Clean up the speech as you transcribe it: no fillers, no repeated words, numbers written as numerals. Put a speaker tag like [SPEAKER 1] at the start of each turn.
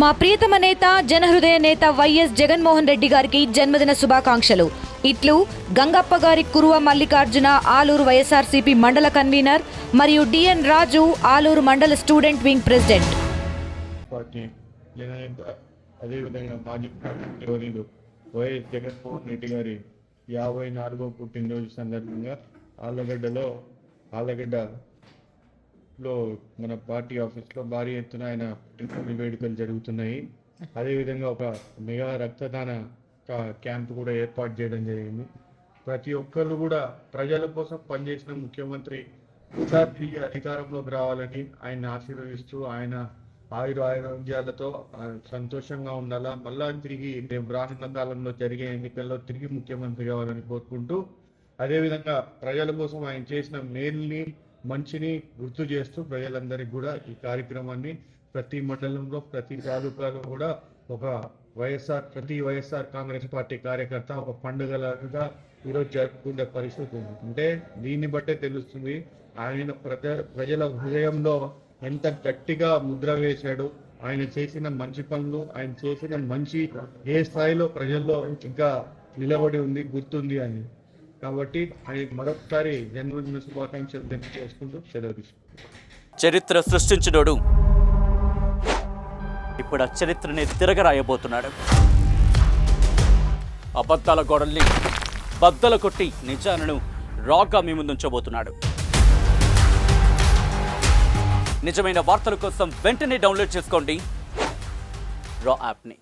[SPEAKER 1] మా ప్రియతమ నేత జనహృదయ నేత వైఎస్ జగన్మోహన్ రెడ్డి గారికి జన్మదిన శుభాకాంక్షలు. ఇట్లు గంగప్ప గారి కురువ మల్లికార్జున ఆలూరు వైఎస్ఆర్సీపీ మండల కన్వీనర్ మరియు డిఎన్ రాజు ఆలూరు మండల స్టూడెంట్ వింగ్ ప్రెసిడెంట్.
[SPEAKER 2] అదేవిధంగా మాజీ గౌరవనీయులు వైఎస్ జగన్మోహన్ రెడ్డి గారి 54వ పుట్టినరోజు సందర్భంగా ఆళ్ళగడ్డలో మన పార్టీ ఆఫీస్లో భారీ ఎత్తున ఆయన పుట్టినరోజు వేడుకలు జరుగుతున్నాయి. అదేవిధంగా ఒక మెగా రక్తదాన క్యాంప్ కూడా ఏర్పాటు చేయడం జరిగింది. ప్రతి ఒక్కరు కూడా ప్రజల కోసం పనిచేసిన ముఖ్యమంత్రి ఈసారి అధికారంలోకి రావాలని ఆయన ఆశీర్వదిస్తూ ఆయన ఆరోగ్యాలతో సంతోషంగా ఉండాలా, మళ్ళా తిరిగి రేపు రానున్న కాలంలో జరిగే ఎన్నికల్లో తిరిగి ముఖ్యమంత్రి కావాలని కోరుకుంటూ, అదేవిధంగా ప్రజల కోసం ఆయన చేసిన మేలుని మంచిని గుర్తు చేస్తూ ప్రజలందరికీ కూడా ఈ కార్యక్రమాన్ని ప్రతి మండలంలో ప్రతి తాలూకాలో కూడా ఒక ప్రతి వైఎస్ఆర్ కాంగ్రెస్ పార్టీ కార్యకర్త ఒక పండుగలాగా ఈరోజు జరుపుకునే పరిస్థితి ఉంది. అంటే దీన్ని బట్టే తెలుస్తుంది ఆయన ప్రజల హృదయంలో ఎంత గట్టిగా ముద్ర వేశాడు, ఆయన చేసిన మంచి పనులు, ఆయన చేసిన మంచి ఏ స్థాయిలో ప్రజల్లో ఇంకా నిలబడి ఉంది, గుర్తుంది అని. కాబట్టి ఆయన మరొకసారి జన్మదిన శుభాకాంక్షలు తెలియజేసుకుంటూ సెలవు తీసుకుంటాం.
[SPEAKER 3] చరిత్ర సృష్టించినోడు ఇప్పుడు ఆ చరిత్రని తిరగరాయబోతున్నాడు. అబద్ధాల గోడల్ని బద్దలు కొట్టి నిజాలను రాగా మీ ముందుంచబోతున్నాడు. నిజమైన వార్తల కోసం వెంటనే డౌన్లోడ్ చేసుకోండి రా యాప్ని.